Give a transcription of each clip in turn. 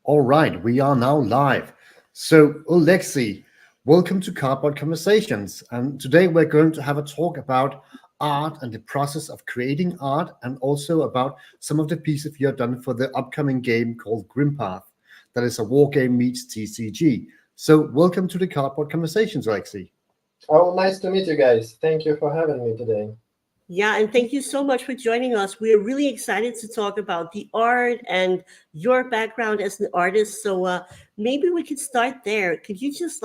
All right, we are now live. So, Oleksii, welcome to Cardboard Conversations. And today we're going to have a talk about art and the process of creating art, and also about some of the pieces you've done for the upcoming game called Grimpath, that is a war game meets TCG. So, welcome to the Cardboard Conversations, Oleksii. Oh, nice to meet you guys. Thank you for having me today. Yeah, and thank you so much for joining us. We're really excited to talk about the art and your background as an artist. So maybe we could start there. Could you just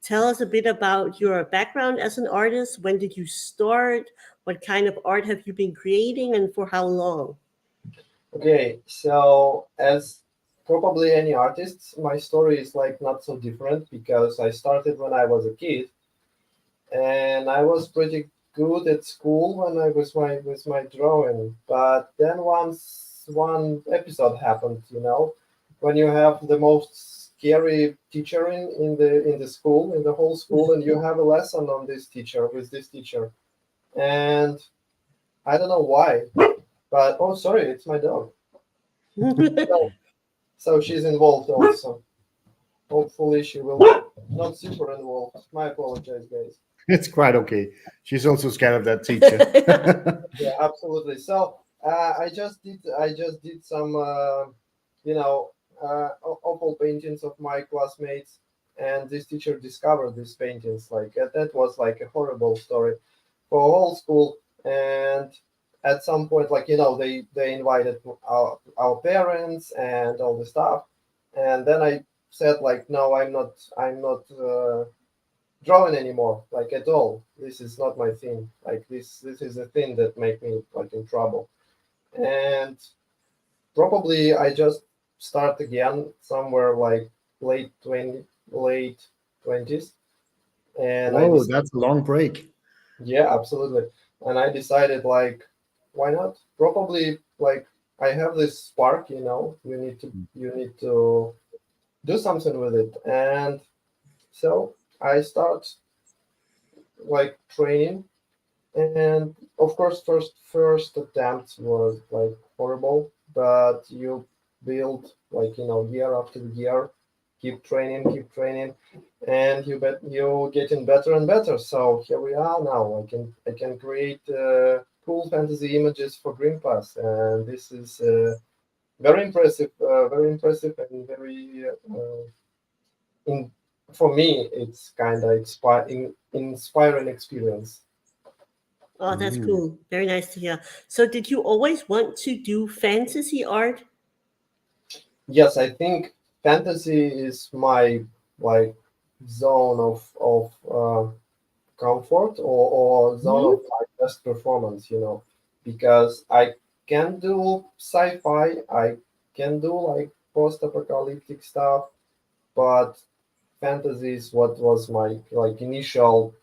tell us a bit about your background as an artist? When did you start? What kind of art have you been creating and for how long? Okay, so as probably any artist, my story is not so different because I started when I was a kid, and I was pretty good at school when I was with my drawing. But then once one episode happened, when you have the most scary teacher in the school, in the whole school, and you have a lesson on this teacher with this teacher, and I don't know why, but oh, sorry, it's my dog. So she's involved also. Hopefully she will not super involved. My apologies, guys. It's quite okay. She's also scared of that teacher. Yeah, absolutely. So I just did some awful paintings of my classmates, and this teacher discovered these paintings. That was like a horrible story for whole school. And at some point, they invited our parents and all the stuff, and then I said no, I'm not drawing anymore, at all. This is not my thing. This is a thing that make me in trouble. And probably I just start again somewhere late 20s, and Oh, that's a long break. yeah, absolutely. And I decided why not? Probably I have this spark, you need to do something with it. And so I start training, and of course first attempt was horrible, but you build year after year, keep training, and you getting better and better. So here we are now. I can create cool fantasy images for Grimpath, and this is very impressive, and very in for me it's kind of inspiring experience. Oh, that's Mm. cool. Very nice to hear. So did you always want to do fantasy art? Yes, I think fantasy is my like zone of comfort, or zone Hmm. of my best performance, because I can do sci-fi, I can do post-apocalyptic stuff, but fantasy is what was my initial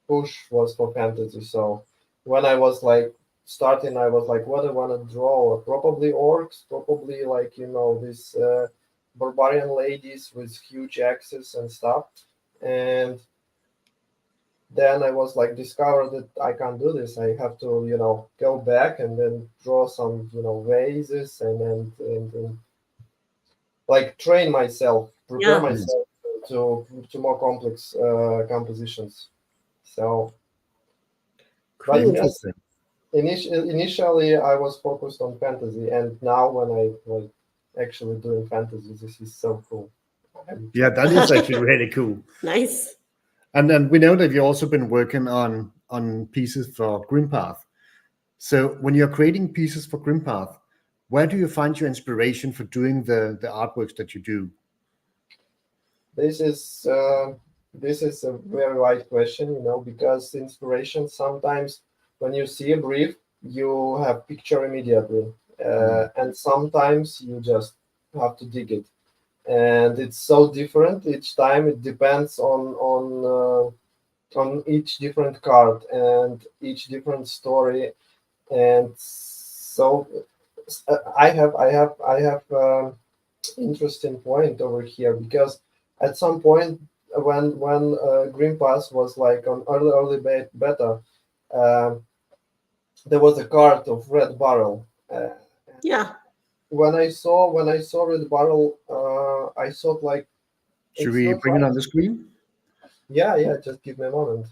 push was for fantasy. So when I was starting, I was what I want to draw. Probably orcs, probably these barbarian ladies with huge axes and stuff. And then I was discovered that I can't do this. I have to go back and then draw some vases, and train myself, prepare Yeah, Mm. myself to more complex compositions. So, but cool. yes, Interesting. initially I was focused on fantasy, and now when I actually doing fantasy, this is so cool. And Yeah, that is actually really cool. Nice. And then we know that you've also been working on pieces for Grimpath. So when you're creating pieces for Grimpath, where do you find your inspiration for doing the artworks that you do? this is uh, this is a very wide question, because inspiration sometimes when you see a brief, you have picture immediately, Mm. and sometimes you just have to dig it, and it's so different each time. It depends on each different card and each different story. And so I have interesting point over here, because at some point when Grimpath was on early beta, uh, there was a card of Red Barrel. Yeah. When I saw Red Barrel, I thought like, Should it's we not bring it right. on the screen? Yeah, just give me a moment.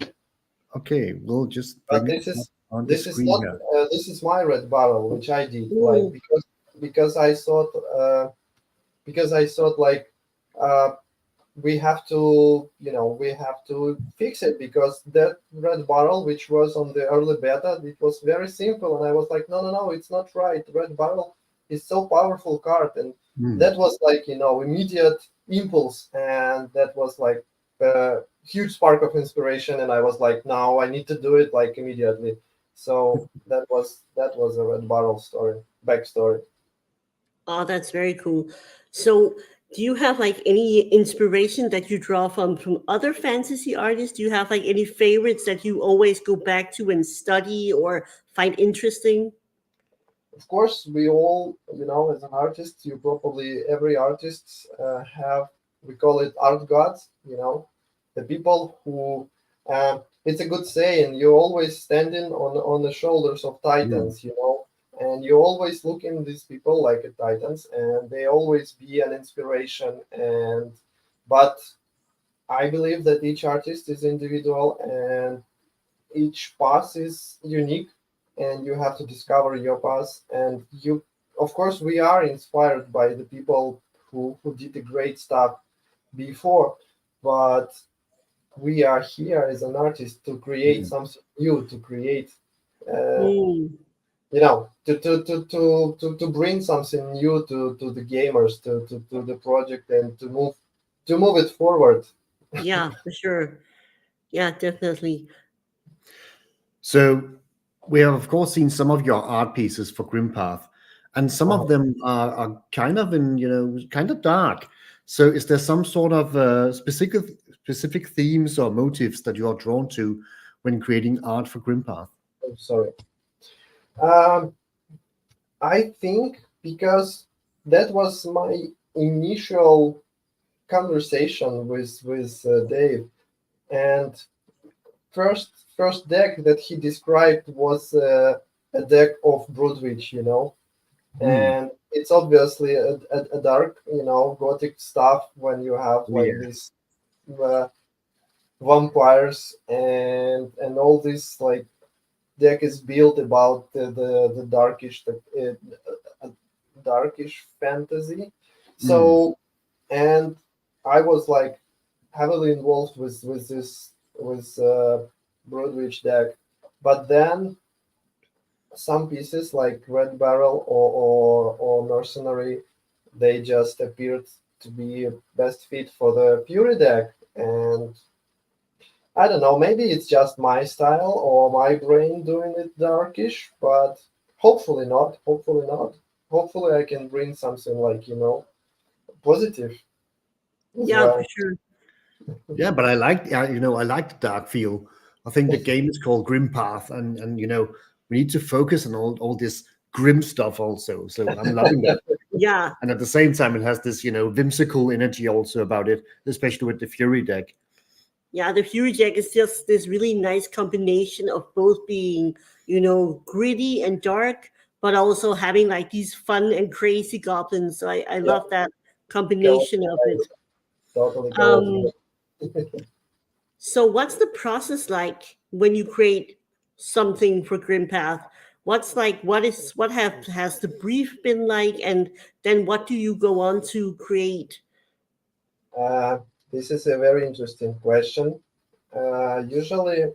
Okay, we'll just But bring it this up is on the this is screen not here. this is my red barrel, which I did like Mm, because I thought like uh, we have to we have to fix it because that red barrel which was on the early beta, it was very simple, and I was like, no, it's not right. Red barrel is so powerful card, and Hmm. that was like immediate impulse, and that was like a huge spark of inspiration, and I was like, no, I need to do it like immediately. So that was a red barrel story, backstory. oh, that's very cool. So, do you have like any inspiration that you draw from other fantasy artists? Do you have like any favorites that you always go back to and study or find interesting? Of course, we all, as an artist, you probably every artist have, we call it art gods, the people who, it's a good saying, you're always standing on the shoulders of Hmm. titans, and you always look in these people like at titans, and they always be an inspiration. But I believe that each artist is individual, and each path is unique, and you have to discover your path. And you, of course, we are inspired by the people who did the great stuff before, but we are here as an artist to create Hmm. something new, to create Mm, to bring something new to the gamers, to the project, and to move it forward. yeah, for sure. Yeah, definitely. So we have, of course, seen some of your art pieces for Grimpath, and some of Uh, them are kind of kind of dark. So is there some sort of specific themes or motives that you are drawn to when creating art for Grimpath? I'm sorry. Um, I think because that was my initial conversation with Dave, and first deck that he described was a deck of Broodwitch, Hmm. and it's obviously a dark, gothic stuff when you have Oh, like yeah. these uh, vampires and all this like deck is built about the darkish fantasy. Hmm. So, and I was like heavily involved with this with Broadwich deck, but then some pieces like Red Barrel or Mercenary, they just appeared to be best fit for the Fury deck, and I don't know, maybe it's just my style or my brain doing it darkish, but hopefully not. Hopefully not. Hopefully I can bring something like, positive as Yeah, for well. sure. Yeah, but I like, I like the dark feel. I think the game is called Grimpath, and we need to focus on all this grim stuff also. So I'm loving that. Yeah, And at the same time, it has this, whimsical energy also about it, especially with the Fury deck. yeah. The Fury Jack is just this really nice combination of both being, gritty and dark, but also having like these fun and crazy goblins. So I Yeah, love that combination chaotic, of it. totally chaotic. Um, so what's the process like when you create something for Grimpath? What's like what have has the brief been like, and then what do you go on to create? Uh, this is a very interesting question. Usually,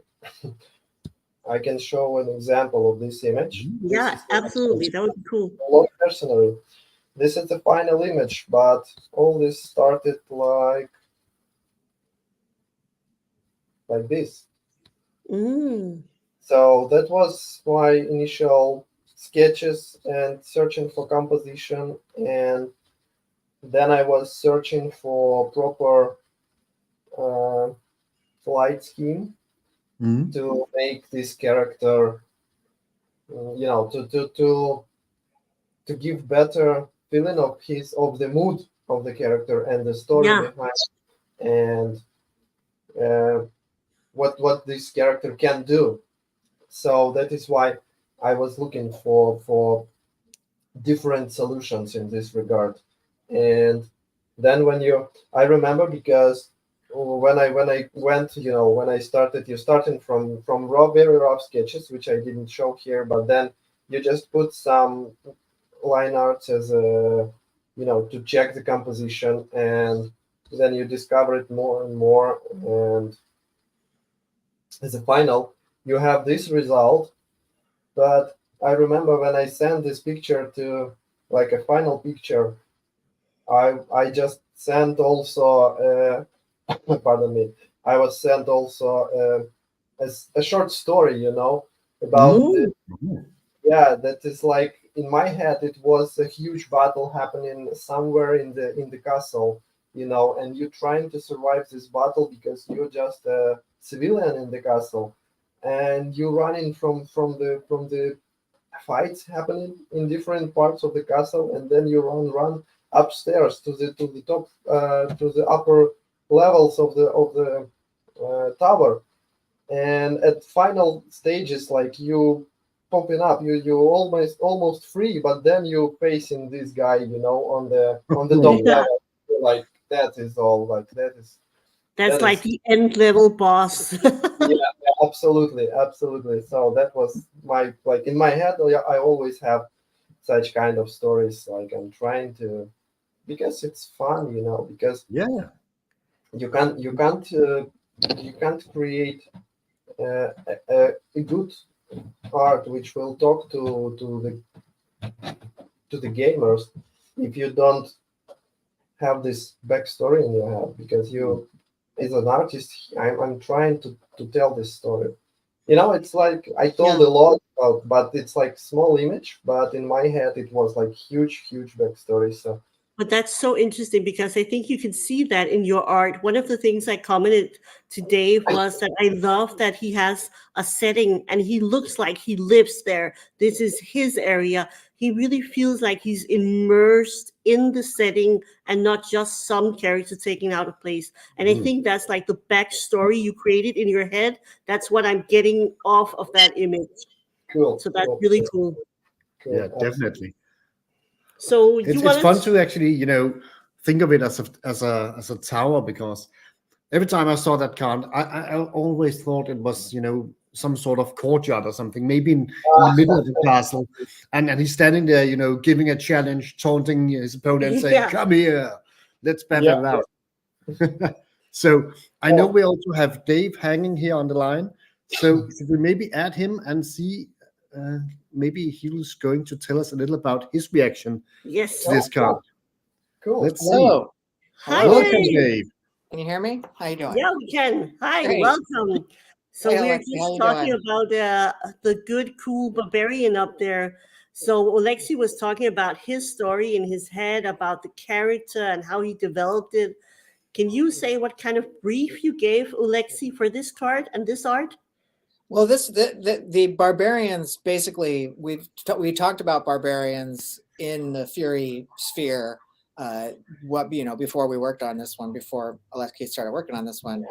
I can show an example of this image. This Yeah, is absolutely. That would be cool. a lot personally. This is the final image, but all this started like this. Mm, So that was my initial sketches and searching for composition, and then I was searching for proper uh, light scheme Mhm. to make this character, to give better feeling of the mood of the character and the story yeah, behind, and uh, what this character can do. So that is why I was looking for different solutions in this regard. And Then I remember because when I went, when I started, you starting from raw, very rough sketches, which I didn't show here, but then you just put some line arts as a, to check the composition, and then you discover it more and more, and as a final, you have this result. But I remember when I sent this picture to, like, a final picture, I just sent also pardon me, I was sent also a short story, about the, Mm. that is like, in my head it was a huge battle happening somewhere in the castle, and you trying to survive this battle because you're just a civilian in the castle, and you running from the fights happening in different parts of the castle, and then you run upstairs to the top, to the upper levels of the tower, and at final stages, like, you pumping up, you almost free, but then you facing this guy, on the top Yeah, level. You're like, that is all, like, that's that like is the end level boss. yeah, absolutely, absolutely. So that was my, like, in my head, I always have such kind of stories. Like, I'm trying to, because it's fun, because Yeah. you can't create a good art which will talk to the gamers if you don't have this backstory in your head, because you, as an artist, I'm trying to tell this story. It's like I Yeah. told a lot about, but it's like small image, but in my head it was like huge backstory. So But that's so interesting because I think you can see that in your art. One of the things I commented to Dave was that I love that he has a setting and he looks like he lives there. This is his area. He really feels like he's immersed in the setting and not just some character taken out of place. And I Mm. think that's like the backstory you created in your head. That's what I'm getting off of that image. cool, So that's cool, really cool, cool. Yeah, cool. Absolutely. definitely. So you It's want fun to to actually, think of it as a tower, because every time I saw that card, I always thought it was, some sort of courtyard or something, maybe in the middle of the castle, and he's standing there, giving a challenge, taunting his opponent, saying, yeah. "Come here, let's Yeah, battle it out." So I know yeah, we also have Dave hanging here on the line. So should we maybe add him and see? Uh, Maybe he was going to tell us a little about his reaction to Yes. yeah, this card. cool. Let's see. Hello. Hi, Hello. Welcome, Dave. Dave. Can you hear me? How you doing? Yeah, we can. Hi, Great. welcome. So Hey, we're Alexi, how just you talking doing? about the good, cool barbarian up there. So Oleksii was talking about his story in his head about the character and how he developed it. Can you say what kind of brief you gave Oleksii for this card and this art? Well, the barbarians basically we talked about barbarians in the Fury sphere. Before we worked on this one, before Oleksii started working on this one,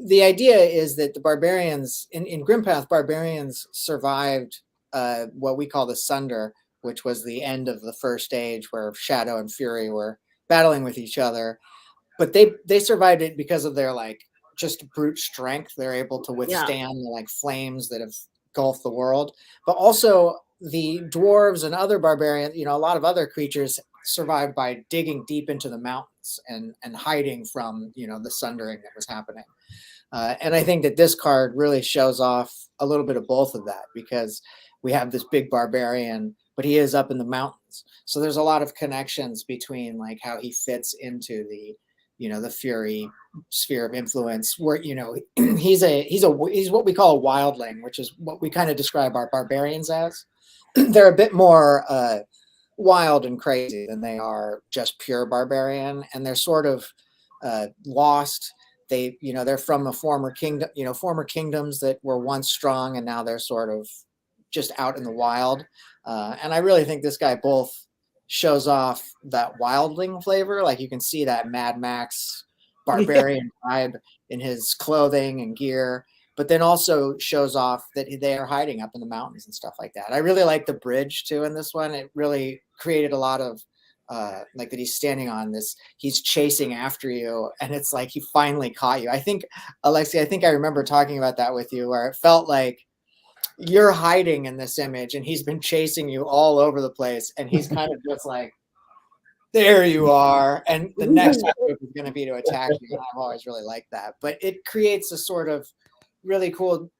the idea is that the barbarians in Grimpath, barbarians survived what we call the Sunder, which was the end of the first stage where Shadow and Fury were battling with each other. But they survived it because of their like just brute strength. They're able to Yeah. withstand the like flames that have engulfed the world. But also the dwarves and other barbarians, a lot of other creatures survived by digging deep into the mountains and hiding from the sundering that was happening. And I think that this card really shows off a little bit of both of that, because we have this big barbarian, but he is up in the mountains. So there's a lot of connections between like how he fits into the Fury sphere of influence, where he's what we call a wildling, which is what we kind of describe our barbarians as. They're a bit more wild and crazy than they are just pure barbarian, and they're sort of lost. They're from a former kingdom, former kingdoms that were once strong, and now they're sort of just out in the wild. And I really think this guy both shows off that wildling flavor, like you can see that Mad Max barbarian vibe in his clothing and gear, but then also shows off that they are hiding up in the mountains and stuff like that. I really like the bridge too in this one. It really created a lot of like that he's standing on this, he's chasing after you, and it's like he finally caught you. I think, Oleksii, I think I remember talking about that with you, where it felt like you're hiding in this image and he's been chasing you all over the place, and he's kind of just like, there you are, and the next move is going to be to attack you. And I've always really liked that, but it creates a sort of really cool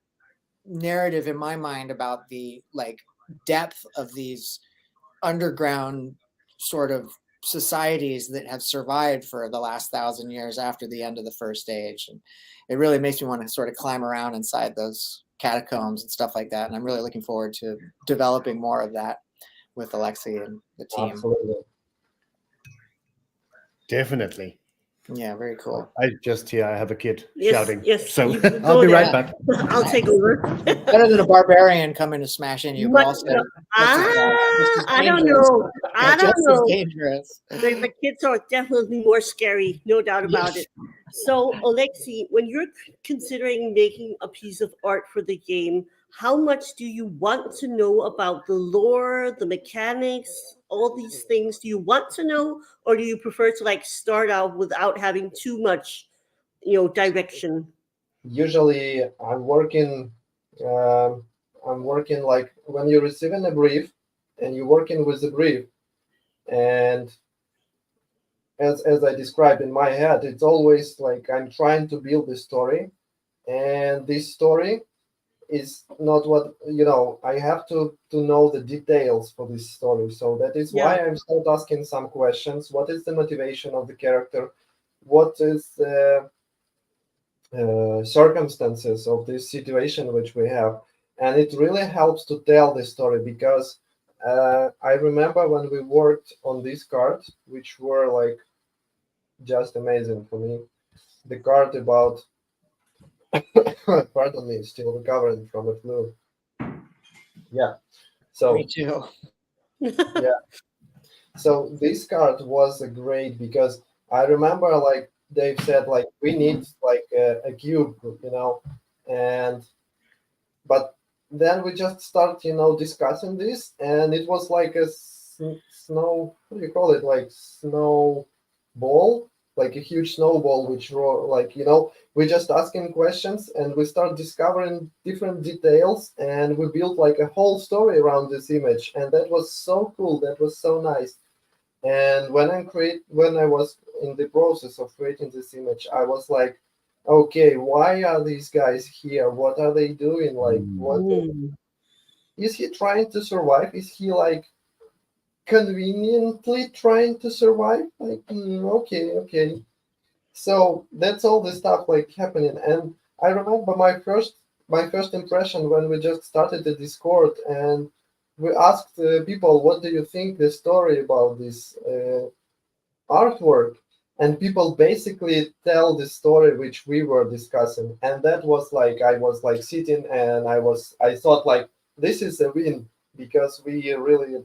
narrative in my mind about the like depth of these underground sort of societies that have survived for the last 1,000 years after the end of the first age. And it really makes me want to sort of climb around inside those catacombs and stuff like that. And I'm really looking forward to developing more of that with Oleksii and the team. Absolutely. Definitely. Yeah, very cool. I just hear I have a kid Yes, shouting. yes, So you can I'll go be there. right back. I'll take over. Better than a barbarian coming to smash in you, but also just as I don't dangerous. know. I Yeah, don't just as know. dangerous. The kids are definitely more scary, no doubt about it. So, Oleksii, when you're considering making a piece of art for the game, how much do you want to know about the lore, the mechanics, all these things? Do you want to know, or do you prefer to like start out without having too much, direction? Usually, I'm working like when you're receiving a brief, and you're working with the brief, and as I described in my head, it's always like I'm trying to build a story, and this story is not what I have to know the details for this story. So that is why I'm start asking some questions. What is the motivation of the character? What is the circumstances of this situation which we have? And it really helps to tell the story, because I remember when we worked on this card, which were like just amazing for me. The card about pardon me, still recovering from a flu. Yeah. So Me too. yeah. So this card was great, because I remember like Dave said, like we need like a cube, and but then we just start discussing this, and it was like a snow, what do you call it, like snowball, like a huge snowball, which like we just asking questions, and we start discovering different details, and we built like a whole story around this image, and that was so cool, that was so nice. And when I was in the process of creating this image, I was like, okay, why are these guys here? What are they doing? Like, what is he trying to survive? Is he like conveniently trying to survive? Like, okay. So that's all the stuff like happening. And I remember my first impression when we just started the Discord, and we asked people, what do you think the story about this artwork? And people basically tell the story which we were discussing. And that was like, I was like sitting, and I thought like, this is a win, because we really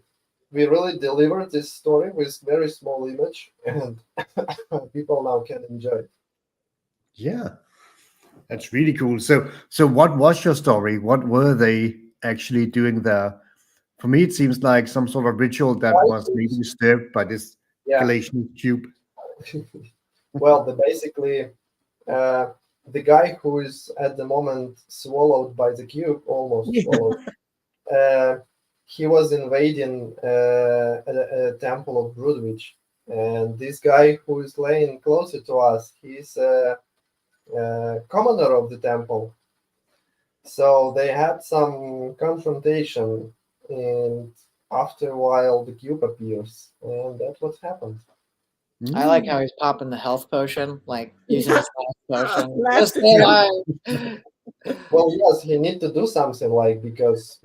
delivered this story with very small image, and people now can enjoy it. Yeah, that's really cool. So what was your story? What were they actually doing there? For me, it seems like some sort of ritual that was maybe disturbed by this Galatian cube. Well, basically, the guy who is at the moment swallowed by the cube, almost swallowed, he was invading a temple of Broodwich. And this guy who is laying closer to us, he's a commoner of the temple. So they had some confrontation, and after a while the cube appears, and that's what happened. I like how he's popping the health potion, like using his health potion. Last Just stay alive. Well, yes, he need to do something, like, because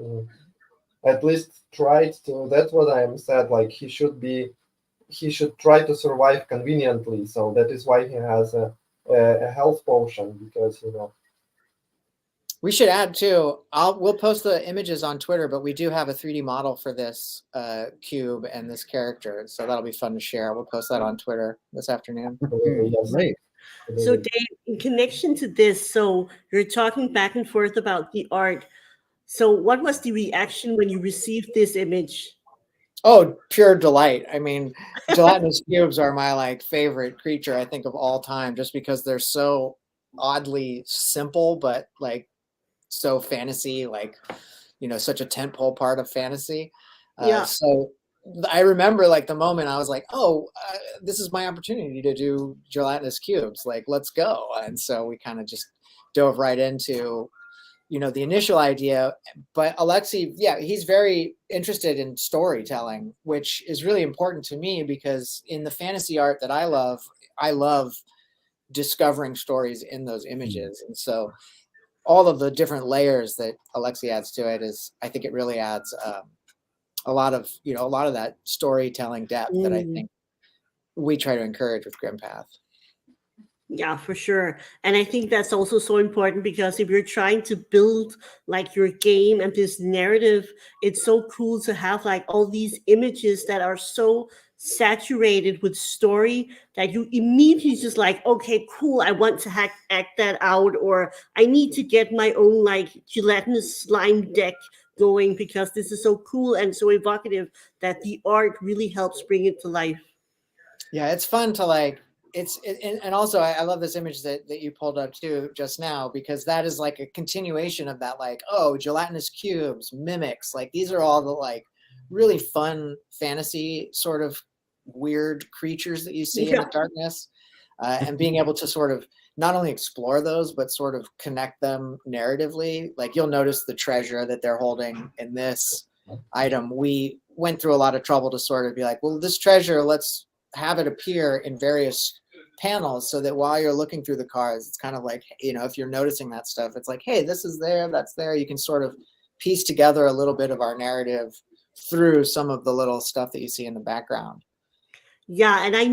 at least tried to. That's what I am said. Like he should try to survive conveniently. So that is why he has a health potion, because We should add too. We'll post the images on Twitter, but we do have a 3D model for this cube and this character, so that'll be fun to share. We'll post that on Twitter this afternoon. Yes. Great. So, Dave, in connection to this, so you're talking back and forth about the art. So, what was the reaction when you received this image? Oh, pure delight. I mean, gelatinous cubes are my like favorite creature, I think, of all time, just because they're so oddly simple, but like so fantasy, like, such a tentpole part of fantasy. Yeah. So I remember like the moment I was like, oh, this is my opportunity to do gelatinous cubes. Like, let's go. And so we kind of just dove right into the initial idea. But Oleksii, yeah, he's very interested in storytelling, which is really important to me because in the fantasy art that I love discovering stories in those images. And so all of the different layers that Oleksii adds to it is, I think it really adds a lot of that storytelling depth that I think we try to encourage with Grimpath. Yeah, for sure. And I think that's also so important because if you're trying to build like your game and this narrative, it's so cool to have like all these images that are so saturated with story that you immediately just like, okay, cool, I want to act that out, or I need to get my own like gelatinous slime deck going because this is so cool and so evocative that the art really helps bring it to life. Yeah, it's fun to like, and also I love this image that you pulled up too just now, because that is like a continuation of that, like, oh, gelatinous cubes, mimics, like these are all the like really fun fantasy sort of weird creatures that you see in the darkness, and being able to sort of not only explore those but sort of connect them narratively. Like you'll notice the treasure that they're holding in this item. We went through a lot of trouble to sort of be like, well, this treasure, let's have it appear in various panels so that while you're looking through the cards, it's kind of like, if you're noticing that stuff, it's like, hey, this is there, that's there. You can sort of piece together a little bit of our narrative through some of the little stuff that you see in the background. Yeah, and I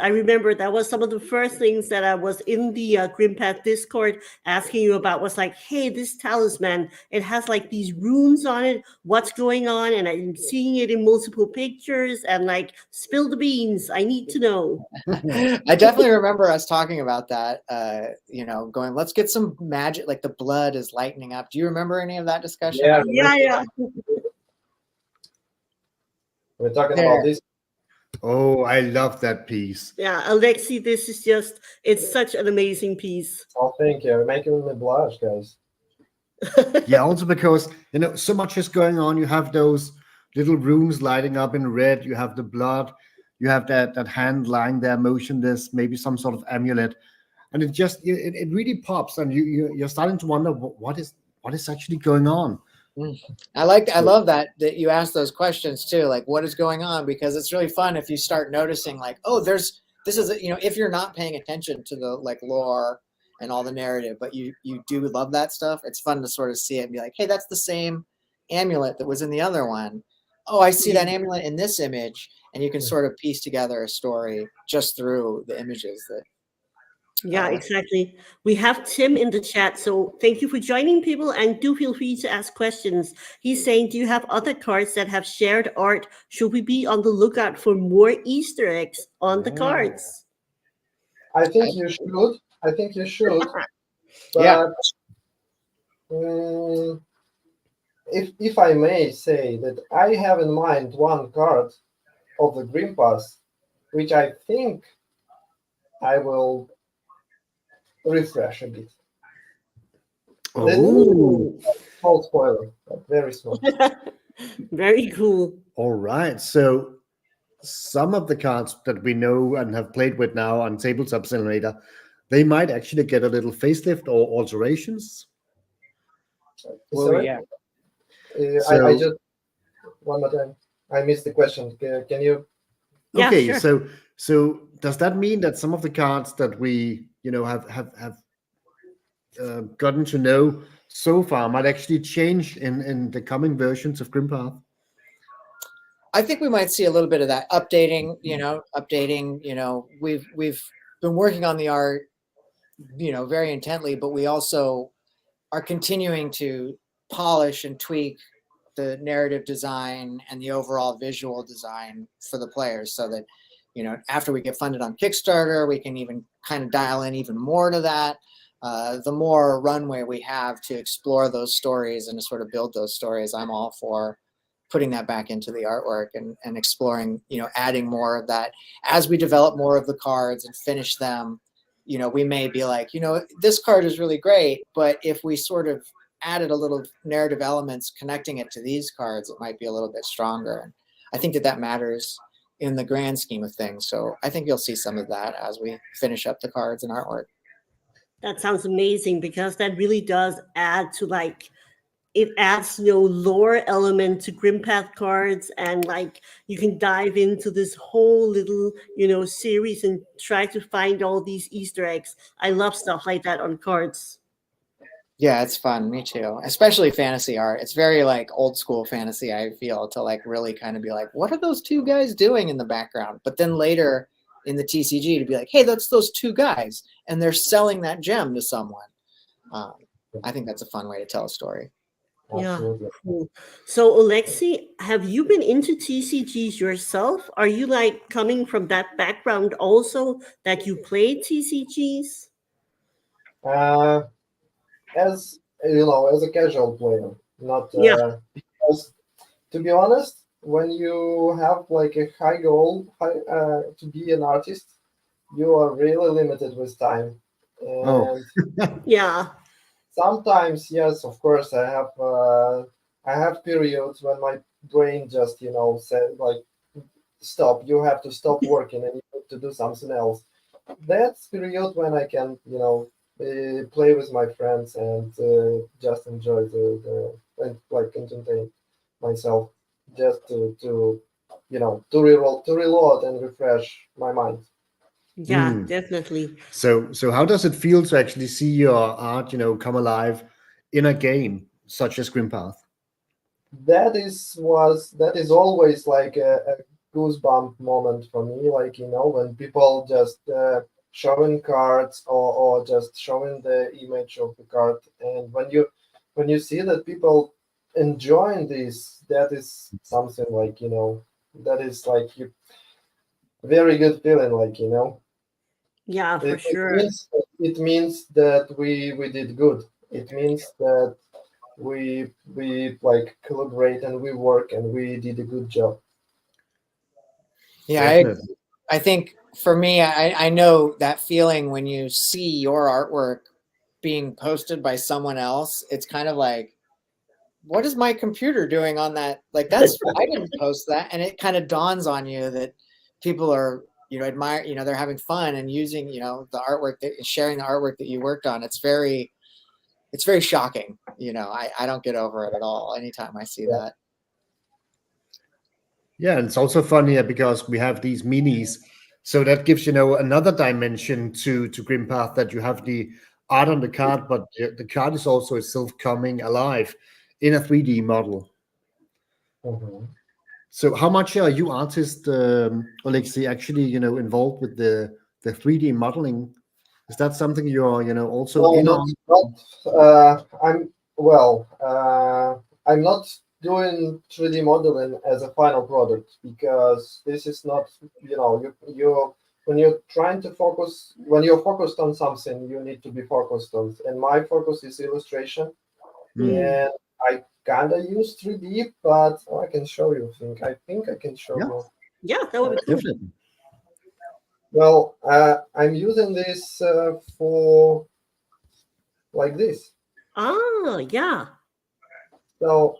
remember that was some of the first things that I was in the Grimpath Discord asking you about was like, hey, this talisman, it has like these runes on it. What's going on? And I'm seeing it in multiple pictures and like, spill the beans. I need to know. I definitely remember us talking about that, going, let's get some magic, like the blood is lightening up. Do you remember any of that discussion? Yeah. We're talking about this. Oh, I love that piece. Yeah, Oleksii, this is just, it's such an amazing piece. Oh, thank you. You're making me blush, guys. Yeah, also because, so much is going on. You have those little runes lighting up in red. You have the blood. You have that hand lying there motionless, maybe some sort of amulet. And it really pops. And you're starting to wonder what is actually going on. I love that you ask those questions too, like what is going on, because it's really fun if you start noticing like, oh, this is if you're not paying attention to the like lore and all the narrative, but you do love that stuff, it's fun to sort of see it and be like, hey, that's the same amulet that was in the other one. Oh, I see that amulet in this image, and you can sort of piece together a story just through the images that. Yeah, exactly. We have Tim in the chat, so thank you for joining, people, and do feel free to ask questions. He's saying, do you have other cards that have shared art? Should we be on the lookout for more Easter eggs on the cards? I think you should. But Yeah. If I may say that I have in mind one card of the Grimparth, which I think I will refresh a bit. Oh, Small spoiler, but very small. Very cool. all right. So some of the cards that we know and have played with now on Tabletop Simulator, they might actually get a little facelift or alterations. Well, yeah. I just one more time. I missed the question. Can you? Yeah, Okay, sure. so does that mean that some of the cards that we have gotten to know so far might actually change in the coming versions of Grimpath? I think we might see a little bit of that updating. We've been working on the art, very intently, but we also are continuing to polish and tweak the narrative design and the overall visual design for the players, so that after we get funded on Kickstarter, we can even kind of dial in even more to that. The more runway we have to explore those stories and to sort of build those stories, I'm all for putting that back into the artwork and exploring, adding more of that as we develop more of the cards and finish them. We may be like, this card is really great, but if we sort of added a little narrative elements connecting it to these cards, it might be a little bit stronger. And I think that matters in the grand scheme of things. So I think you'll see some of that as we finish up the cards and artwork. That sounds amazing, because that really does add to it adds lore element to Grimpath cards, and you can dive into this whole little series and try to find all these Easter eggs. I love stuff like that on cards. Yeah, it's fun. Me too. Especially fantasy art. It's very old school fantasy, I feel, to really kind of be like, what are those two guys doing in the background? But then later in the TCG to be like, hey, that's those two guys, and they're selling that gem to someone. I think that's a fun way to tell a story. Absolutely. Yeah, cool. So Oleksii, have you been into TCGs yourself? Are you coming from that background also, that you played TCGs? As as a casual player, not Yeah. because, to be honest, when you have a high goal to be an artist, you are really limited with time. Oh. And Yeah. sometimes, yes, of course, I have periods when my brain just said stop. You have to stop working and you have to do something else. That's period when I can play with my friends and just enjoy the and entertain myself, just to reload and refresh my mind. Yeah, Hmm. definitely. So how does it feel to actually see your art, come alive in a game such as Grimpath? That is always a goosebump moment for me, when people just showing cards or just showing the image of the card, and when you see that people enjoying this, that is something that is you very good feeling, Yeah, for it, it sure. means it means that we did good. It means that we collaborate and we work and we did a good job. Yeah, Definitely. I think for me, I know that feeling when you see your artwork being posted by someone else. It's kind of like, what is my computer doing on that? That's, I didn't post that. And it kind of dawns on you that people are, admire, they're having fun and using, the artwork, sharing the artwork that you worked on. It's very shocking. I don't get over it at all anytime I see that. Yeah, and it's also funny because we have these minis, so that gives another dimension to Grimpath, that you have the art on the card, but the card is also itself coming alive in a 3D model. Mm-hmm. So how much are you artist, Oleksii, actually involved with the 3D modeling? Is that something you're also No, in not, on? I'm not doing 3D modeling as a final product, because this is not, you when you're trying to focus, when you're focused on something, you need to be focused on, and my focus is illustration. And I kind of use 3D, but I can show you. I think I can show Yeah. you. Yeah, that would be cool. Definitely. Well, I'm using this for like this. Ah, yeah. So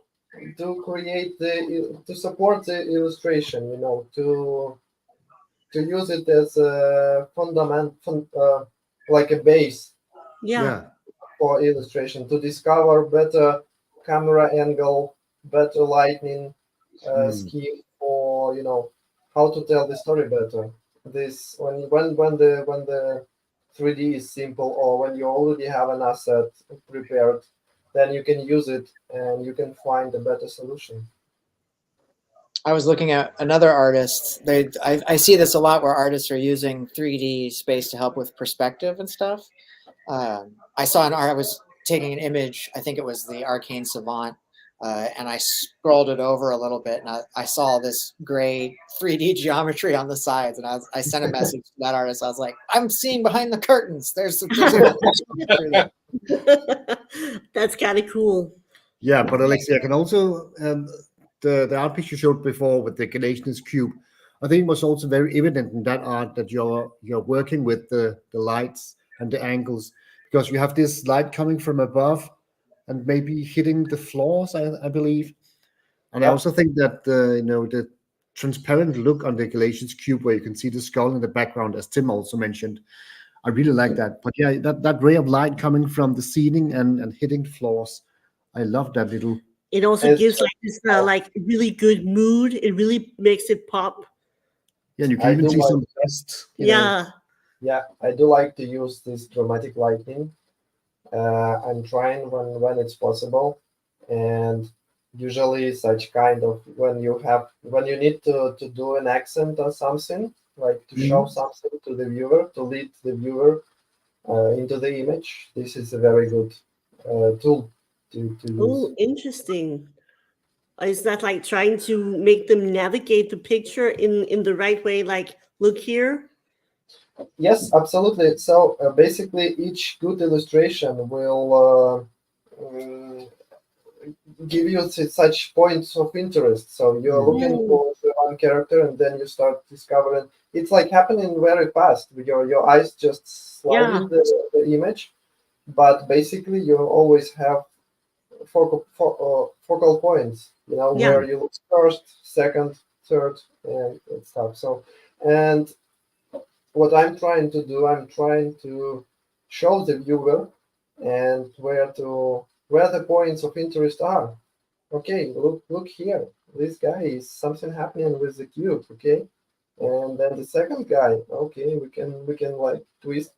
to create to support the illustration, to use it as a like a base Yeah. for illustration, to discover better camera angle, better lighting scheme, or how to tell the story better. This when the 3D is simple, or when you already have an asset prepared, then you can use it and you can find a better solution. I was looking at another artist. I see this a lot where artists are using 3D space to help with perspective and stuff. I saw I was taking an image, I think it was the Arcane Savant, and I scrolled it over a little bit, and I saw this gray 3D geometry on the sides, and I sent a message to that artist. I was like, I'm seeing behind the curtains. There's That's kind of cool. Yeah, but Oleksii, I can also the art piece you showed before with the Galatians cube, I think it was also very evident in that art that you're working with the lights and the angles, because you have this light coming from above and maybe hitting the floors, I believe. And I Yeah. also think that the transparent look on the Galatians cube, where you can see the skull in the background, as Tim also mentioned, I really like that. But yeah, that ray of light coming from the ceiling and hitting floors, I love that little. It also It's gives like this like really good mood. It really makes it pop. Yeah, and you can I even do see like some dust. Yeah. Yeah, I do like to use this dramatic lighting. I'm trying when it's possible, and usually such kind of when you need to do an accent or something, like to show something to the viewer, to lead the viewer into the image. This is a very good tool to use. Oh, interesting. Is that like trying to make them navigate the picture in the right way? Like, look here. Yes, absolutely. So basically, each good illustration will give you such points of interest. So you're looking Mm. for the one character, and then you start discovering. It's like happening very fast. Your eyes just Yeah. sliding the image, but basically you always have focal points. Yeah. Where you look first, second, third, and stuff. So, and what I'm trying to do, I'm trying to show the viewer and where the points of interest are. Okay, look here. This guy is something happening with the cube. Okay, and then the second guy. Okay, we can like twist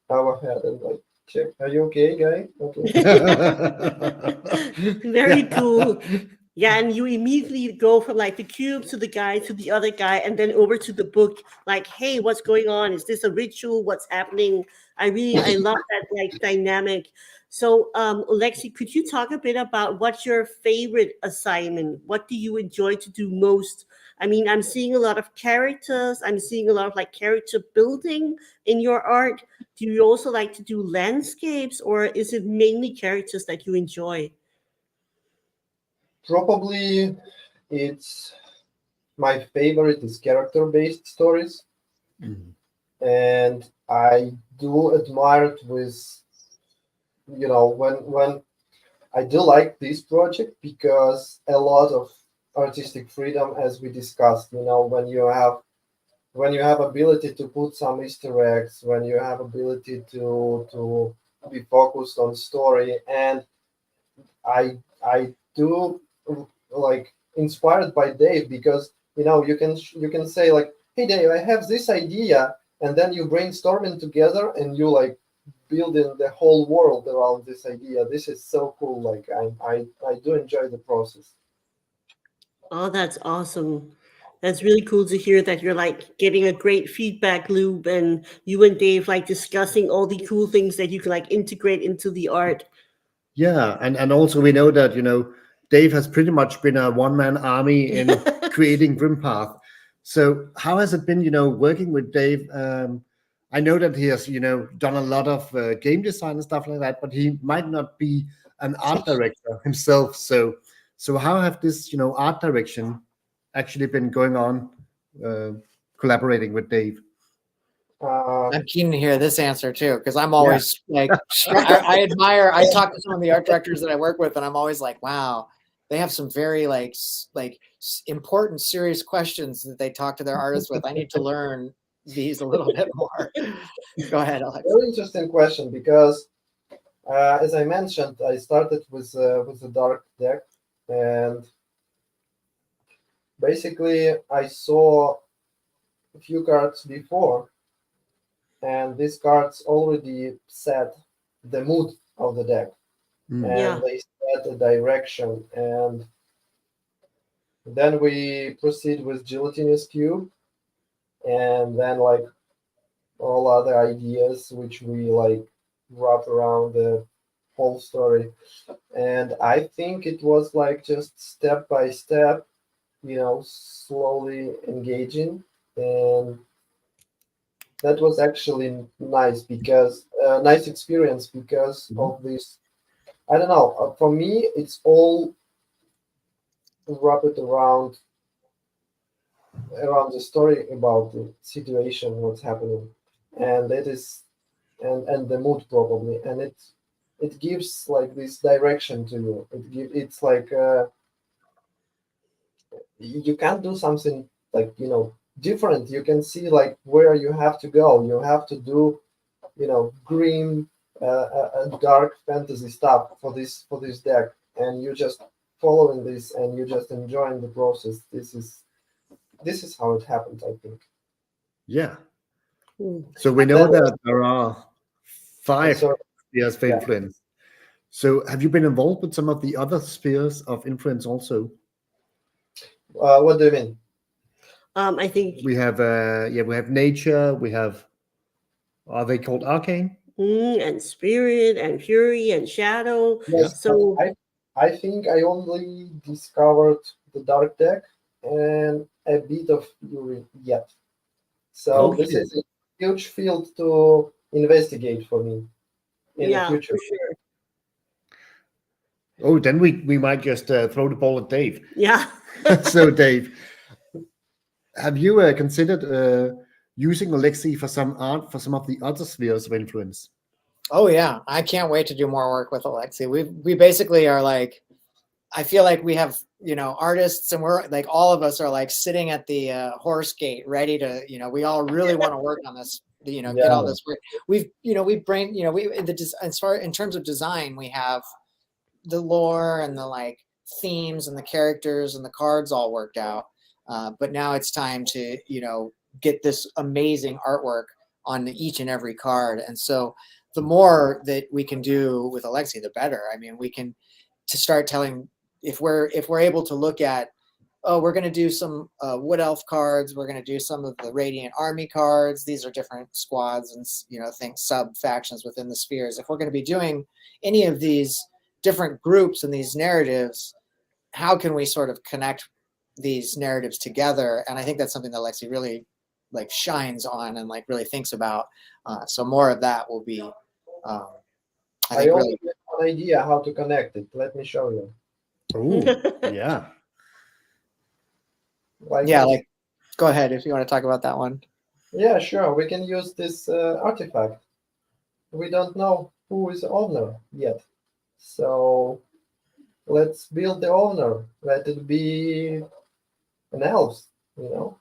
our head and like check. Are you okay, guy? Okay. Very cool. Yeah, and you immediately go from like the cube to the guy to the other guy, and then over to the book. Like, hey, what's going on? Is this a ritual? What's happening? I love that like dynamic. So, Oleksii, could you talk a bit about what's your favorite assignment? What do you enjoy to do most? I mean, I'm seeing a lot of characters. I'm seeing a lot of like character building in your art. Do you also like to do landscapes, or is it mainly characters that you enjoy? Probably it's my favorite is character-based stories, and I do admire it with when I do like this project because a lot of artistic freedom, as we discussed. When you have ability to put some Easter eggs, when you have ability to be focused on story, and I do like inspired by Dave because you can say like, hey Dave, I have this idea, and then you brainstorming together and you like building the whole world around this idea. This is so cool. Like I do enjoy the process. Oh, that's awesome. That's really cool to hear that you're like getting a great feedback loop and you and Dave like discussing all the cool things that you can like integrate into the art. Yeah, and also we know that Dave has pretty much been a one-man army in creating Grimpath. So how has it been, working with Dave? I know that he has, done a lot of game design and stuff like that, but he might not be an art director himself. So how have this, art direction actually been going on, collaborating with Dave? I'm keen to hear this answer too, because I'm always like, I admire. I talk to some of the art directors that I work with, and I'm always like, wow, they have some very important, serious questions that they talk to their artists with. I need to learn these a little bit more. Go ahead, Alex. Very interesting question because, as I mentioned, I started with the dark deck, and basically I saw a few cards before, and these cards already set the mood of the deck, and Yeah. they set a direction, and then we proceed with gelatinous cube, and then like all other ideas which we like wrap around the whole story. And I think it was like just step by step, slowly engaging, and that was actually nice because nice experience because of this. I don't know. For me, it's all wrap it around the story about the situation, what's happening, and it is and the mood probably, and it gives like this direction to you. It's like you can't do something like different. You can see like where you have to go. You have to do grim, dark fantasy stuff for this deck, and you just following this and you just enjoying the process. This is how it happens, I think. Yeah. Mm. So we know Then- that there are 5 So spheres of Yeah. influence. So have you been involved with some of the other spheres of influence also? what do you mean? I think We have we have nature, we have, are they called arcane? and spirit and fury and shadow. Yes, So I think I only discovered the dark deck and a bit of Fury yet. So this Okay. is a huge field to investigate for me in the yeah, future. for sure. Oh, then we might just throw the ball at Dave. Yeah. So Dave, have you considered using Oleksii for some art for some of the other spheres of influence? Oh yeah, I can't wait to do more work with Oleksii. We basically are like, I feel like we have artists, and we're like all of us are like sitting at the Horst gate, ready to we all really want to work on this. Get all this work. We as far in terms of design, we have the lore and the like themes and the characters and the cards all worked out. But now it's time to get this amazing artwork on each and every card, and so the more that we can do with Oleksii, the better. I mean, we can to start telling if we're able to look at, oh, we're going to do some wood elf cards, we're going to do some of the Radiant Army cards. These are different squads and think sub factions within the spheres. If we're going to be doing any of these different groups and these narratives, how can we sort of connect these narratives together? And I think that's something that Oleksii really like shines on and like really thinks about. So more of that will be. I I think only really. have one idea how to connect it. Let me show you. Oh, yeah. Yeah, like go ahead if you want to talk about that one. Yeah, sure. We can use this artifact. We don't know who is the owner yet, so let's build the owner. Let it be an elf, Or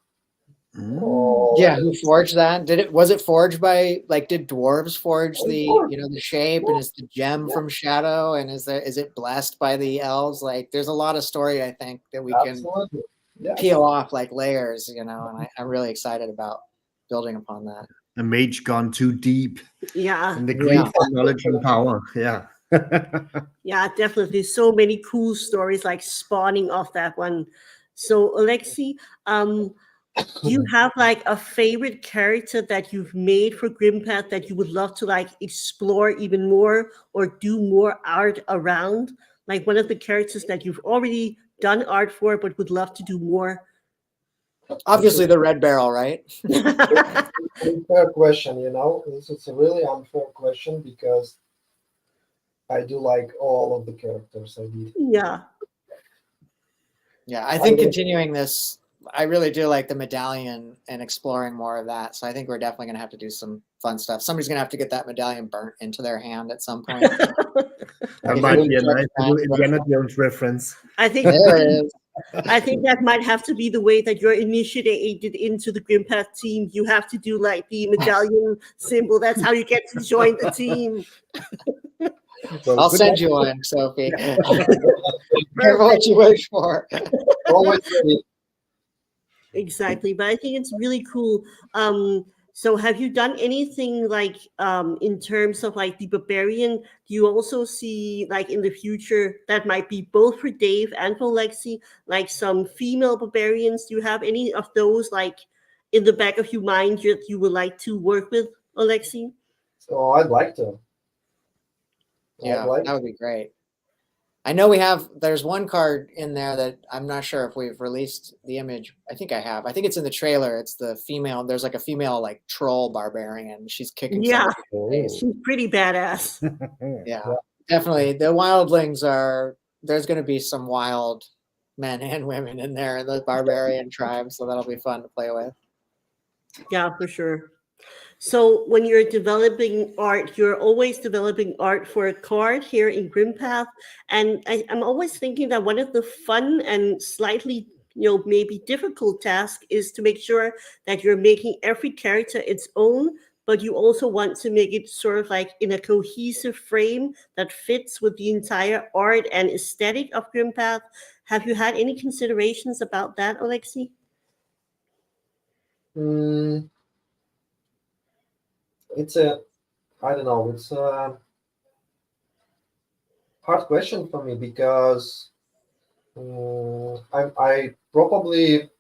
Yeah, who forged that? Was it forged by did dwarves forge the Dwarves. the shape, and is the gem Yeah. from Shadow, and is it blessed by the elves? Like there's a lot of story I think that we can Absolutely. Yes. peel off like layers, and I'm really excited about building upon that. A mage gone too deep Yeah. in the grief for knowledge and power. Yeah. Yeah, definitely. So many cool stories like spawning off that one. So Oleksii, do you have like a favorite character that you've made for Grimpath that you would love to like explore even more or do more art around? Like one of the characters that you've already done art for but would love to do more? Obviously, the red barrel, right? Unfair question, This is a really unfair question because I do like all of the characters I did. Yeah. Yeah, I think continuing this, I really do like the medallion and exploring more of that. So I think we're definitely going to have to do some fun stuff. Somebody's going to have to get that medallion burnt into their hand at some point. That might be a nice little Indiana Jones reference. I think There it is. I think that might have to be the way that you're initiated into the Grimpath team. You have to do like the medallion symbol. That's how you get to join the team. So I'll good send luck. you one, Sophie. Careful what you wish for. Always ready. Exactly. But I think it's really cool. So have you done anything like in terms of like the barbarian? Do you also see like in the future that might be both for Dave and for Oleksii, like some female barbarians? Do you have any of those like in the back of your mind that you would like to work with, Oleksii? So I'd like to. Yeah, I'd like that would be great. I know there's one card in there that I'm not sure if we've released the image. I think I have. I think it's in the trailer. It's the female. There's like a female like troll barbarian. She's kicking Yeah, somebody in the face. she's pretty badass. Yeah, definitely. The wildlings there's going to be some wild men and women in there in the barbarian tribe, so that'll be fun to play with. Yeah, for sure. So when you're developing art, you're always developing art for a card here in Grimpath. And I'm always thinking that one of the fun and slightly, maybe difficult tasks is to make sure that you're making every character its own, but you also want to make it sort of like in a cohesive frame that fits with the entire art and aesthetic of Grimpath. Have you had any considerations about that, Oleksii? Mm, it's a, I don't know, it's a hard question for me because I probably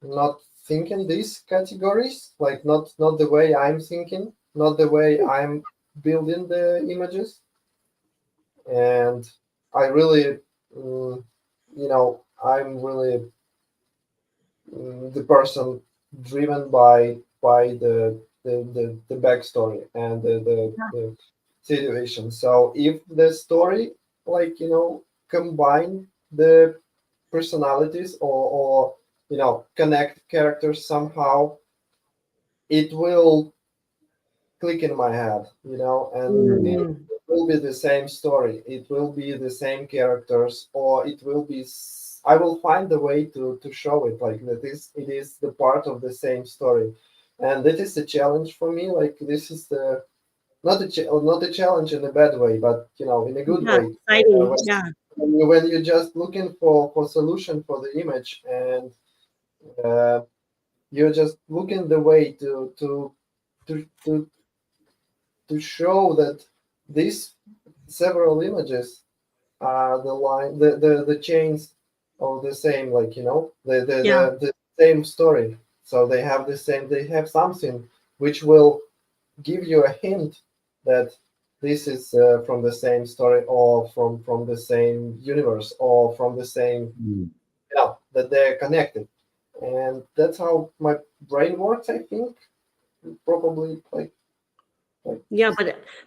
not thinking these categories, like not the way I'm thinking, not the way I'm building the images, and I really, I'm really the person driven by the backstory and the situation. So if the story, like, combine the personalities or connect characters somehow, it will click in my head, and it Mm. will be the same story, it will be the same characters, or it will be I will find a way to show it like that it is the part of the same story. And that is a challenge for me. Like, this is the not a challenge in a bad way, but in a good Yeah, way. exciting. Yeah. When you're just looking for solution for the image, and uh, you're just looking the way to to to show that these several images are the chains of the same, like, Yeah. the same story. So they have something which will give you a hint that this is from the same story, or from the same universe, or from the same, Mm. that they're connected. And that's how my brain works, I think. Probably, like Yeah,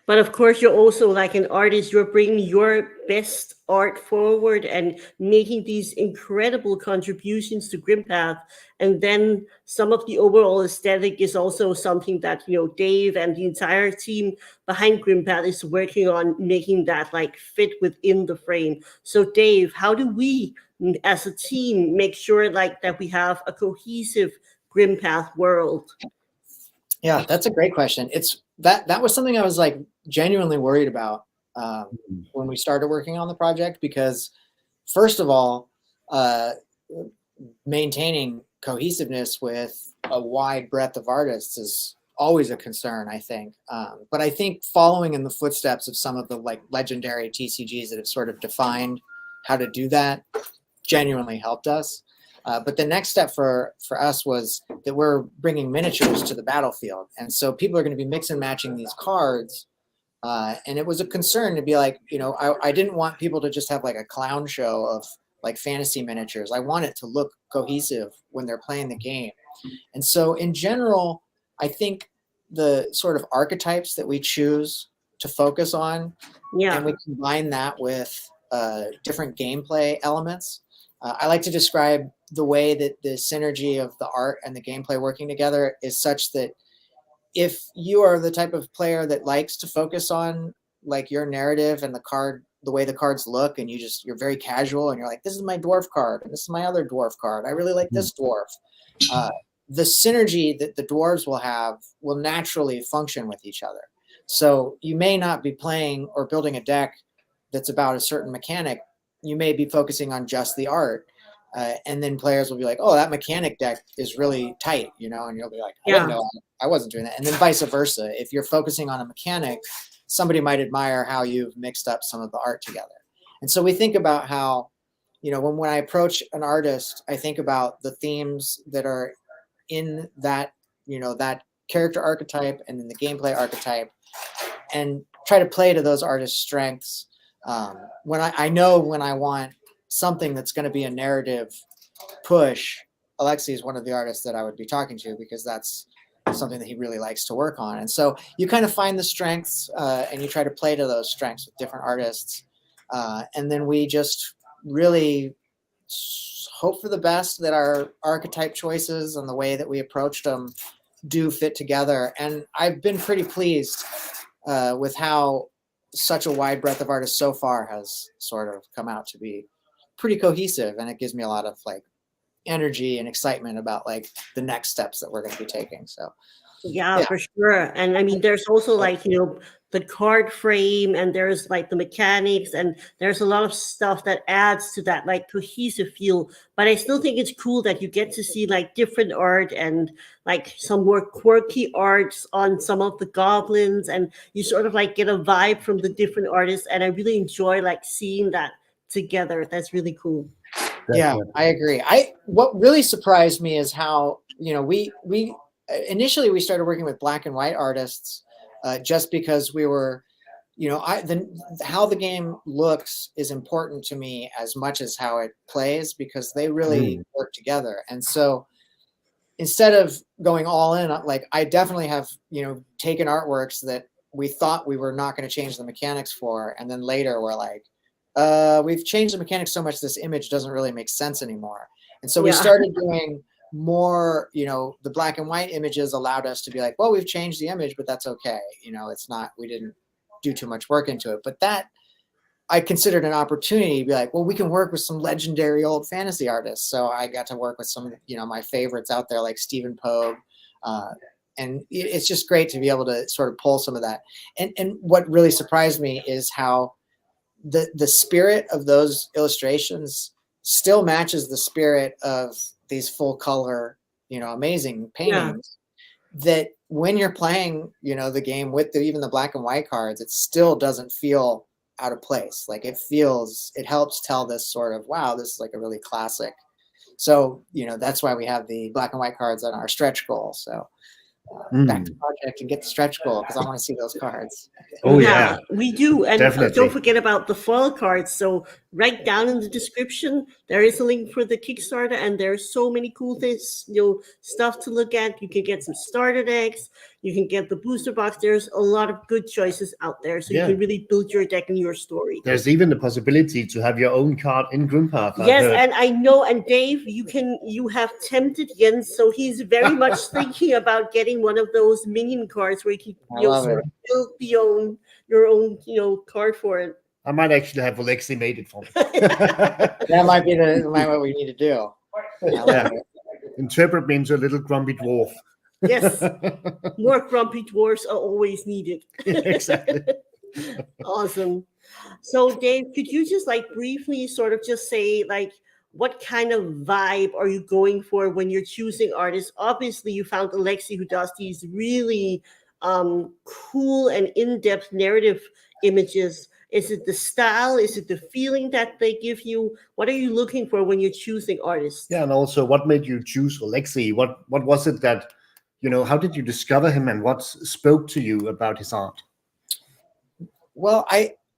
but of course you're also like an artist. You're bringing your best art forward and making these incredible contributions to Grimpath. And then some of the overall aesthetic is also something that Dave and the entire team behind Grimpath is working on, making that like fit within the frame. So Dave, how do we as a team make sure like that we have a cohesive Grimpath world? Yeah, that's a great question. It's that was something I was like genuinely worried about when we started working on the project, because first of all, maintaining cohesiveness with a wide breadth of artists is always a concern, I think. But I think following in the footsteps of some of the like legendary TCGs that have sort of defined how to do that genuinely helped us. But the next step for us was that we're bringing miniatures to the battlefield. And so people are going to be mix and matching these cards. And it was a concern to be like, I didn't want people to just have like a clown show of like fantasy miniatures. I want it to look cohesive when they're playing the game. And so in general, I think the sort of archetypes that we choose to focus on, Yeah. and we combine that with different gameplay elements. I like to describe the way that the synergy of the art and the gameplay working together is such that if you are the type of player that likes to focus on like your narrative and the way the cards look, and you're very casual and you're like, this is my dwarf card and this is my other dwarf card, I really like this dwarf. The synergy that the dwarves will have will naturally function with each other. So you may not be playing or building a deck that's about a certain mechanic. You may be focusing on just the art. And then players will be like, oh, that mechanic deck is really tight, and you'll be like, I didn't know, I wasn't doing that. And then vice versa. If you're focusing on a mechanic, somebody might admire how you've mixed up some of the art together. And so we think about how, when I approach an artist, I think about the themes that are in that, that character archetype and then the gameplay archetype, and try to play to those artists' strengths. When I know when I want something that's going to be a narrative push, Oleksii is one of the artists that I would be talking to, because that's something that he really likes to work on. And so you kind of find the strengths and you try to play to those strengths with different artists. And then we just really hope for the best that our archetype choices and the way that we approached them do fit together. And I've been pretty pleased with how such a wide breadth of artists so far has sort of come out to be pretty cohesive. And it gives me a lot of like energy and excitement about like the next steps that we're going to be taking. So yeah, for sure. And I mean, there's also like, the card frame, and there's like the mechanics, and there's a lot of stuff that adds to that like cohesive feel. But I still think it's cool that you get to see like different art and like some more quirky arts on some of the goblins, and you sort of like get a vibe from the different artists. And I really enjoy like seeing that together. That's really cool. Yeah, I agree. What really surprised me is how, we initially we started working with black and white artists just because we were, how the game looks is important to me as much as how it plays, because they really work together. And so instead of going all in, like I definitely have, taken artworks that we thought we were not going to change the mechanics for, and then later we're like, we've changed the mechanics so much this image doesn't really make sense anymore. And so we started doing more, the black and white images allowed us to be like, well, we've changed the image, but that's okay. It's not, we didn't do too much work into it. But that I considered an opportunity to be like, well, we can work with some legendary old fantasy artists. So I got to work with some, my favorites out there like Stephen Pogue. And it's just great to be able to sort of pull some of that. And what really surprised me is how the spirit of those illustrations still matches the spirit of these full color, amazing paintings, that when you're playing, the game with even the black and white cards, it still doesn't feel out of place. Like it helps tell this sort of, wow, this is like a really classic. So, that's why we have the black and white cards on our stretch goal. So back to project and get the stretch goal, because I want to see those cards. Oh yeah, we do. And definitely. Don't forget about the foil cards. So right down in the description, there is a link for the Kickstarter, and there's so many cool things, stuff to look at. You can get some starter decks. You can get the booster box. There's a lot of good choices out there. So you can really build your deck and your story. There's even the possibility to have your own card in Grimpath. Yes, and I know, and Dave, you have tempted Jens, so he's very much thinking about getting one of those minion cards where you can build your own card for it. I might actually have Oleksii made it for me. That might be what we need to do. Interpret me into a little grumpy dwarf. Yes, more grumpy dwarfs are always needed. Exactly. Awesome. So Dave, could you just like briefly sort of just say like what kind of vibe are you going for when you're choosing artists? Obviously you found Oleksii, who does these really cool and in-depth narrative images. Is it the style? Is it the feeling that they give you? What are you looking for when you're choosing artists? Yeah, and also what made you choose Oleksii? What was it that, how did you discover him, and what spoke to you about his art? Well,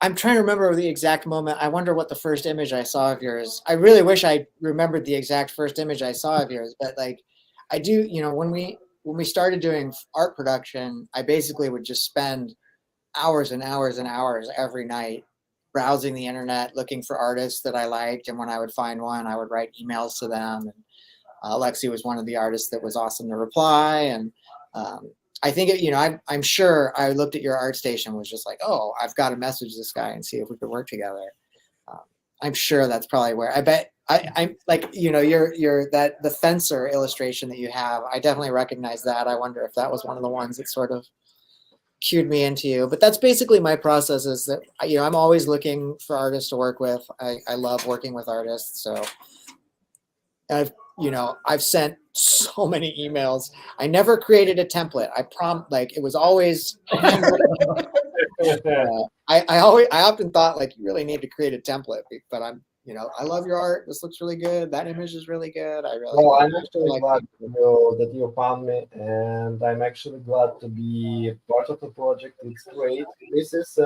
I'm trying to remember the exact moment. I wonder what the first image I saw of yours. I really wish I remembered the exact first image I saw of yours, but like I do, when we started doing art production, I basically would just spend hours and hours and hours every night browsing the internet, looking for artists that I liked. And when I would find one, I would write emails to them. And Oleksii was one of the artists that was awesome to reply. And I think, I'm sure I looked at your ArtStation, was just like, oh, I've got to message this guy and see if we could work together. I'm sure that's probably where I bet I'm like, you're that the fencer illustration that you have. I definitely recognize that. I wonder if that was one of the ones that sort of cued me into you. But that's basically my process, is that, I'm always looking for artists to work with. I love working with artists. So I've sent so many emails. I never created a template. It was always, I often thought like you really need to create a template, but I love your art. This looks really good. That image is really good. I'm actually glad that you found me, and I'm actually glad to be part of the project. It's great. This is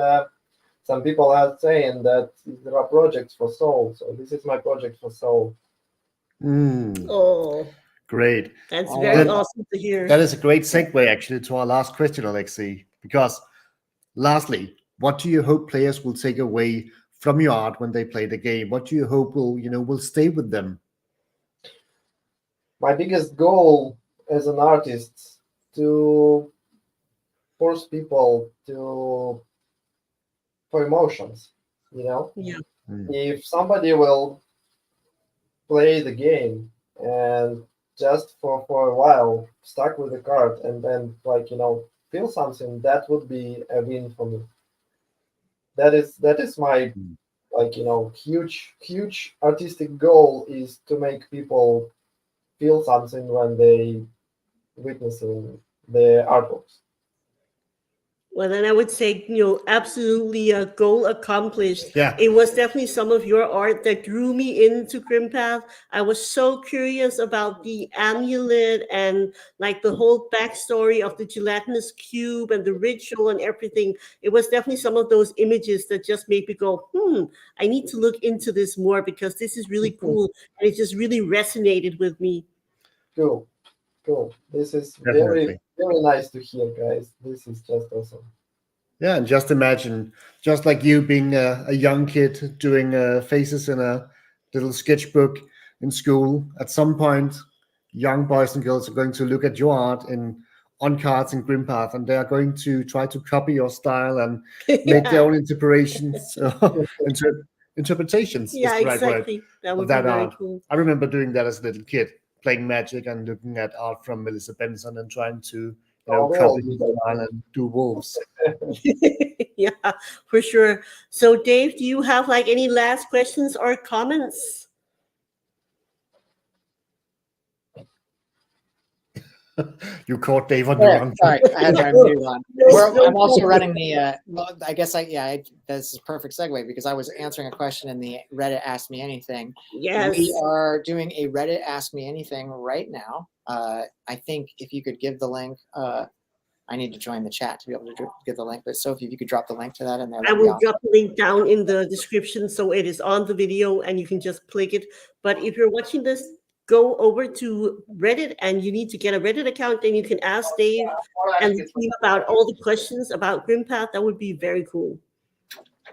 some people are saying that there are projects for soul, so this is my project for soul. Oh, great. That's very awesome to hear. That is a great segue actually to our last question, Oleksii, because lastly, what do you hope players will take away from your art when they play the game? What do you hope will stay with them? My biggest goal as an artist to force people for emotions. Yeah. If somebody will play the game and just for a while stuck with the card and then feel something, that would be a win for me. That is my huge artistic goal, is to make people feel something when they witnessing the artworks. Well, then I would say, absolutely a goal accomplished. Yeah. It was definitely some of your art that drew me into Grimpath. I was so curious about the amulet and like the whole backstory of the gelatinous cube and the ritual and everything. It was definitely some of those images that just made me go, I need to look into this more because this is really cool. And it just really resonated with me. Cool. This is Definitely. very nice to hear, guys. This is just awesome. Yeah, and just imagine, just like you being a young kid doing faces in a little sketchbook in school, at some point, young boys and girls are going to look at your art on cards in Grimpath, and they are going to try to copy your style and make their own interpretations. Interpretations Yeah, is the right word exactly. That of would be that very art. cool. I remember doing that as a little kid, playing Magic and looking at art from Melissa Benson and trying to Oh, copy really? his style and do wolves. Yeah, for sure. So, Dave, do you have like any last questions or comments? You caught Dave on the Yeah, wrong. sorry, I had my mute on. I'm also running the. Well, I guess this is a perfect segue because I was answering a question in the Reddit Ask Me Anything. Yes. We are doing a Reddit Ask Me Anything right now. I think if you could give the link, I need to join the chat to be able to give the link. But Sophie, if you could drop the link to that in there, I will drop the link down in the description so it is on the video and you can just click it. But if you're watching this, go over to Reddit and you need to get a Reddit account. Then you can ask Dave and the team about all the questions about Grimpath. That would be very cool.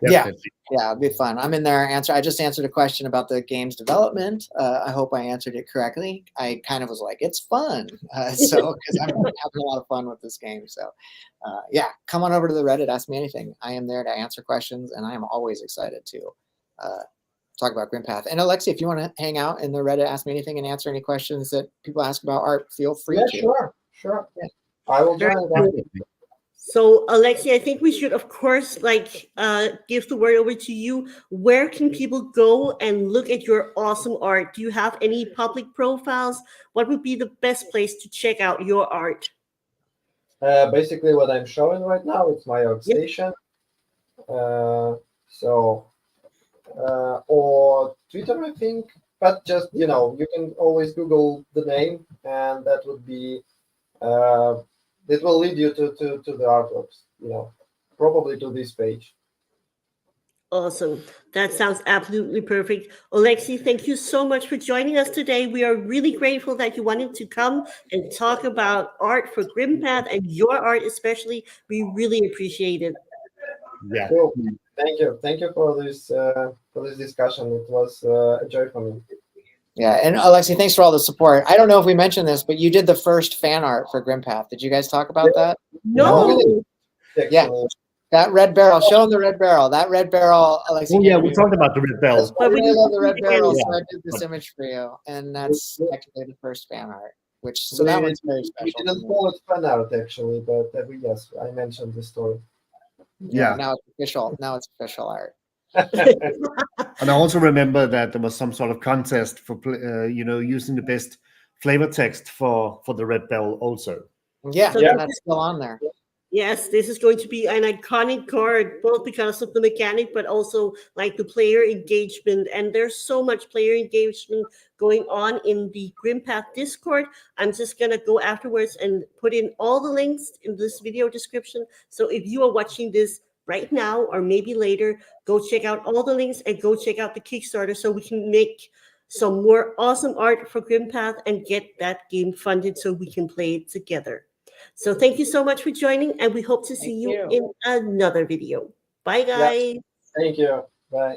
Definitely. Yeah, it'd be fun. I'm in there. I just answered a question about the game's development. I hope I answered it correctly. I kind of was like, it's fun. Because I'm having a lot of fun with this game. So, yeah, come on over to the Reddit, Ask Me Anything. I am there to answer questions, and I am always excited to talk about Grimpath. And Oleksii, if you want to hang out in the Reddit, Ask Me Anything, and answer any questions that people ask about art, feel free to. Sure. Yeah. I will join that. So, Oleksii, I think we should, of course, give the word over to you. Where can people go and look at your awesome art? Do you have any public profiles? What would be the best place to check out your art? Basically, what I'm showing right now, it's my art station. Or Twitter, I think. But just, you can always Google the name, and that would be... it will lead you to the artworks, probably to this page. Awesome. That sounds absolutely perfect. Oleksii, thank you so much for joining us today. We are really grateful that you wanted to come and talk about art for Grimpath and your art especially. We really appreciate it. Yeah. Cool. Thank you for this discussion. It was a joy for me. Yeah, and Oleksii, thanks for all the support. I don't know if we mentioned this, but you did the first fan art for Grimpath. Did you guys talk about that? No. Yeah, that red barrel. Show them the red barrel. That red barrel, Oleksii. Oh, yeah, we talked about the red barrel. I really love the red barrel, so I did this image for you. And that's actually the first fan art, that one's very special. We didn't call it fan art, actually, but yes, I mentioned the story. Yeah. Now it's official. Now it's official art. And I also remember that there was some sort of contest for using the best flavor text for the red barrel also. Yeah, So that's still on there. Yes, this is going to be an iconic card, both because of the mechanic, but also like the player engagement. And there's so much player engagement going on in the Grimpath Discord. I'm just going to go afterwards and put in all the links in this video description. So if you are watching this right now or maybe later, go check out all the links and go check out the Kickstarter so we can make some more awesome art for Grimpath and get that game funded so we can play it together. So thank you so much for joining, and we hope to see you in another video. Bye, guys. Thank you. Bye.